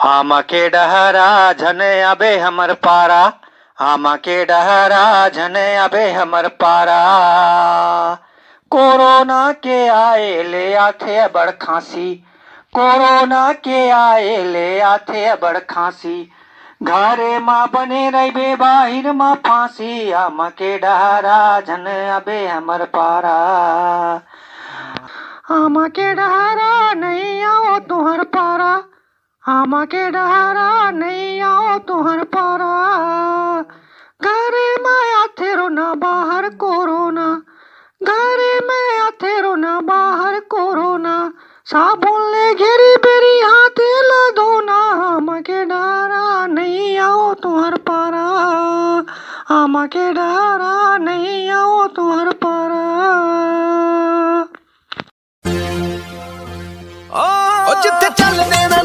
আমাকে डहरा झने अबे हमर पारा, আমাকে डहरा झने अबे हमर पारा। कोरोना के आए ले आथे बड़ खांसी, कोरोना के आए ले आथे बड़ खांसी। घरे माँ बने रहिबे बाहिर माँ फांसी, আমাকে डहरा झने अबे हमर पारा। আমাকে डहरा नहीं आओ तुहर पारा, আমাকে डहरा नहीं आओ तुहर पारा। घरे में आथे रो ना बाहर कोरोना, घरे में आथे रो ना बाहर कोरोना। साबुन ले घेरी बेरी हाथे ला धोना, আমাকে डहरा नहीं आओ तुहर पारा, আমাকে डहरा नहीं आओ तुहर पारा। ओ जिथे चल देना